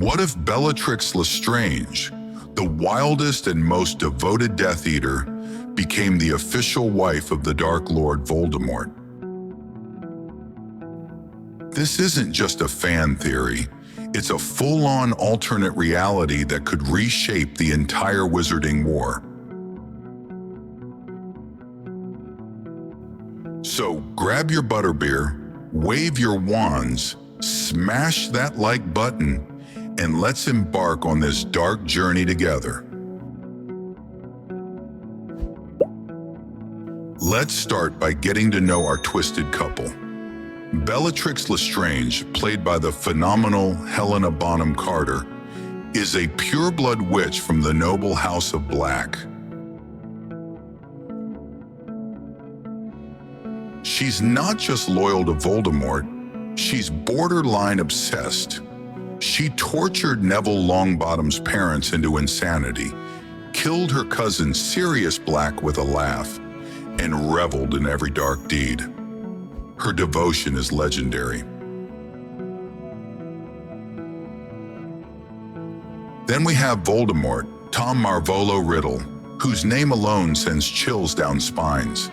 What if Bellatrix Lestrange, the wildest and most devoted Death Eater, became the official wife of the Dark Lord Voldemort? This isn't just a fan theory. It's a full-on alternate reality that could reshape the entire Wizarding War. So grab your butterbeer, wave your wands, smash that like button, and let's embark on this dark journey together. Let's start by getting to know our twisted couple. Bellatrix Lestrange, played by the phenomenal Helena Bonham Carter, is a pure-blood witch from the noble House of Black. She's not just loyal to Voldemort, she's borderline obsessed. She tortured Neville Longbottom's parents into insanity, killed her cousin Sirius Black with a laugh, and reveled in every dark deed. Her devotion is legendary. Then we have Voldemort, Tom Marvolo Riddle, whose name alone sends chills down spines.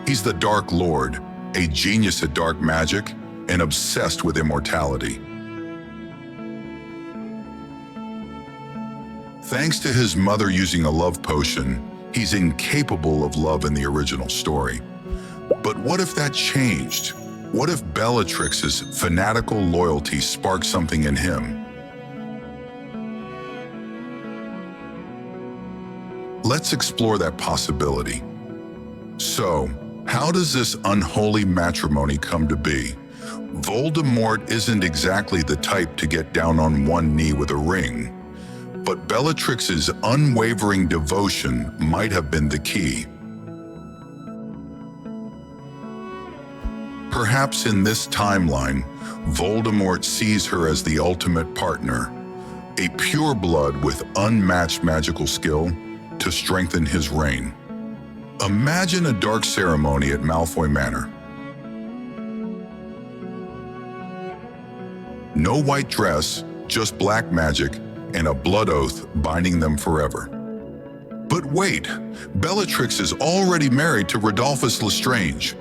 He's the Dark Lord, a genius at dark magic and obsessed with immortality. Thanks to his mother using a love potion, he's incapable of love in the original story. But what if that changed? What if Bellatrix's fanatical loyalty sparked something in him? Let's explore that possibility. So, how does this unholy matrimony come to be? Voldemort isn't exactly the type to get down on one knee with a ring, but Bellatrix's unwavering devotion might have been the key. Perhaps in this timeline, Voldemort sees her as the ultimate partner, a pureblood with unmatched magical skill to strengthen his reign. Imagine a dark ceremony at Malfoy Manor. No white dress, just black magic, and a blood oath binding them forever. But wait, Bellatrix is already married to Rodolphus Lestrange.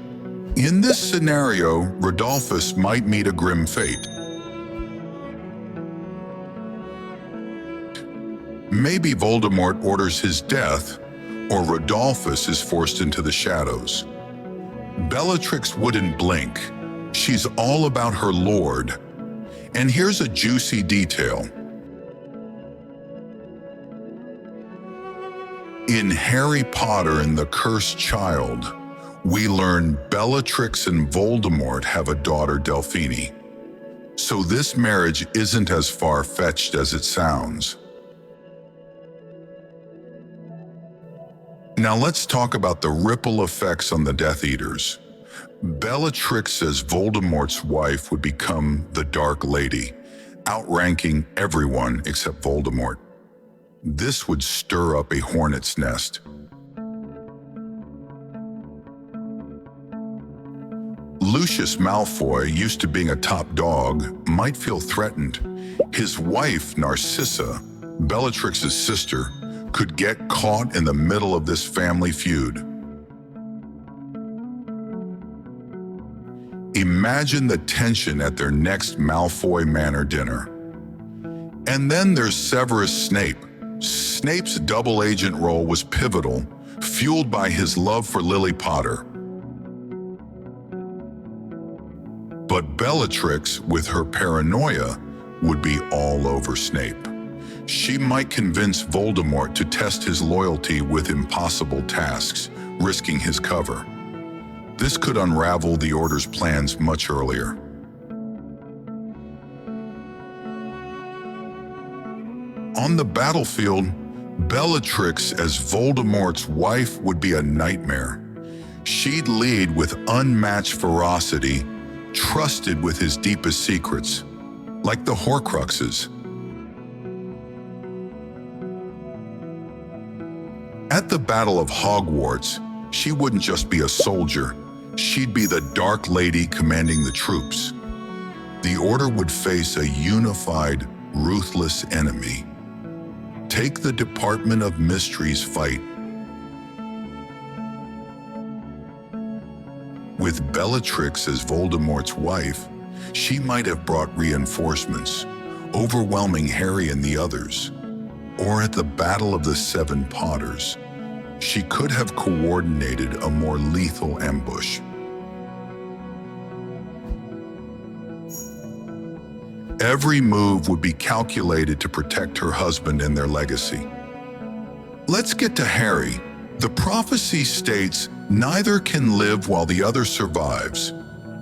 In this scenario, Rodolphus might meet a grim fate. Maybe Voldemort orders his death, or Rodolphus is forced into the shadows. Bellatrix wouldn't blink. She's all about her lord. And here's a juicy detail. In Harry Potter and the Cursed Child, we learn Bellatrix and Voldemort have a daughter, Delphine. So this marriage isn't as far-fetched as it sounds. Now let's talk about the ripple effects on the Death Eaters. Bellatrix as Voldemort's wife would become the Dark Lady, outranking everyone except Voldemort. This would stir up a hornet's nest. Lucius Malfoy, used to being a top dog, might feel threatened. His wife, Narcissa, Bellatrix's sister, could get caught in the middle of this family feud. Imagine the tension at their next Malfoy Manor dinner. And then there's Severus Snape. Snape's double agent role was pivotal, fueled by his love for Lily Potter. But Bellatrix, with her paranoia, would be all over Snape. She might convince Voldemort to test his loyalty with impossible tasks, risking his cover. This could unravel the Order's plans much earlier. On the battlefield, Bellatrix as Voldemort's wife would be a nightmare. She'd lead with unmatched ferocity, trusted with his deepest secrets, like the Horcruxes. At the Battle of Hogwarts, she wouldn't just be a soldier, she'd be the Dark Lady commanding the troops. The Order would face a unified, ruthless enemy. Take the Department of Mysteries fight. With Bellatrix as Voldemort's wife, she might have brought reinforcements, overwhelming Harry and the others. Or at the Battle of the Seven Potters, she could have coordinated a more lethal ambush. Every move would be calculated to protect her husband and their legacy. Let's get to Harry. The prophecy states neither can live while the other survives,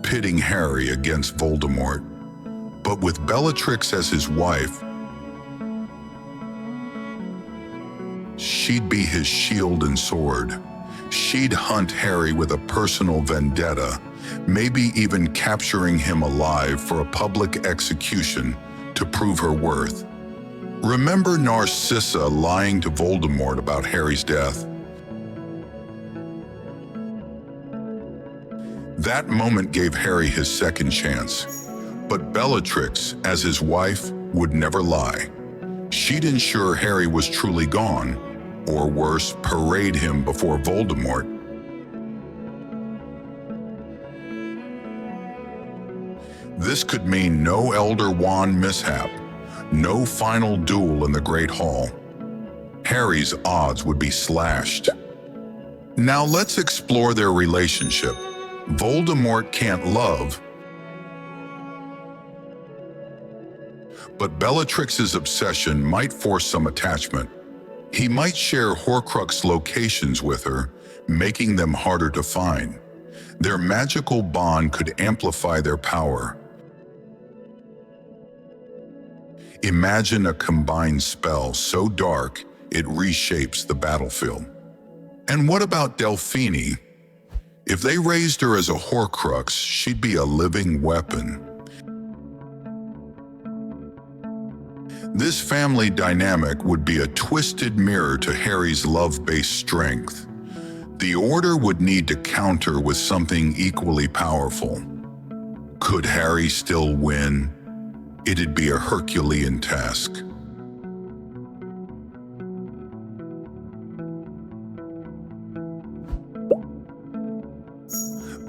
pitting Harry against Voldemort. But with Bellatrix as his wife, she'd be his shield and sword. She'd hunt Harry with a personal vendetta, maybe even capturing him alive for a public execution to prove her worth. Remember Narcissa lying to Voldemort about Harry's death? That moment gave Harry his second chance, but Bellatrix, as his wife, would never lie. She'd ensure Harry was truly gone, or worse, parade him before Voldemort. This could mean no Elder Wand mishap, no final duel in the Great Hall. Harry's odds would be slashed. Now let's explore their relationship. Voldemort can't love, but Bellatrix's obsession might force some attachment. He might share Horcrux locations with her, making them harder to find. Their magical bond could amplify their power. Imagine a combined spell so dark it reshapes the battlefield. And what about Delphine? If they raised her as a Horcrux, she'd be a living weapon. This family dynamic would be a twisted mirror to Harry's love-based strength. The Order would need to counter with something equally powerful. Could Harry still win? It'd be a Herculean task.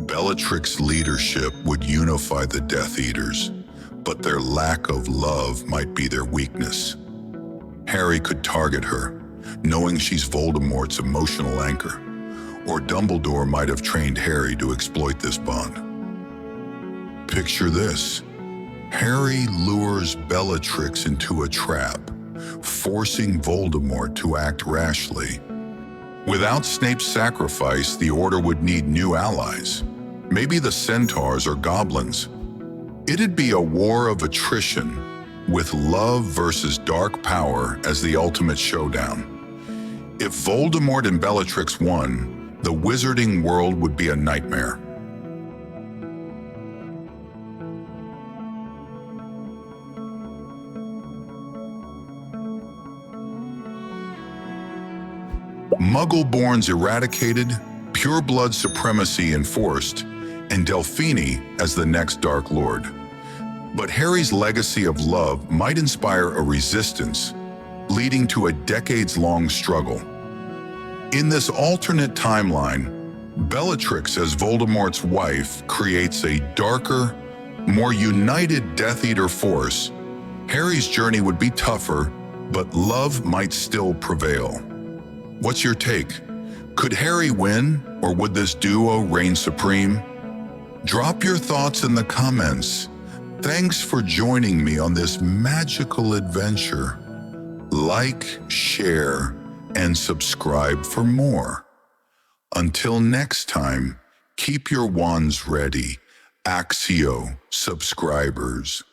Bellatrix's leadership would unify the Death Eaters, but their lack of love might be their weakness. Harry could target her, knowing she's Voldemort's emotional anchor, or Dumbledore might have trained Harry to exploit this bond. Picture this. Harry lures Bellatrix into a trap, forcing Voldemort to act rashly. Without Snape's sacrifice, the Order would need new allies. Maybe the Centaurs or Goblins. It'd be a war of attrition, with love versus dark power as the ultimate showdown. If Voldemort and Bellatrix won, the wizarding world would be a nightmare. Muggle-borns eradicated, pure-blood supremacy enforced, and Delphine as the next Dark Lord. But Harry's legacy of love might inspire a resistance, leading to a decades-long struggle. In this alternate timeline, Bellatrix as Voldemort's wife creates a darker, more united Death Eater force. Harry's journey would be tougher, but love might still prevail. What's your take? Could Harry win, or would this duo reign supreme? Drop your thoughts in the comments. Thanks for joining me on this magical adventure. Like, share, and subscribe for more. Until next time, keep your wands ready, Accio subscribers.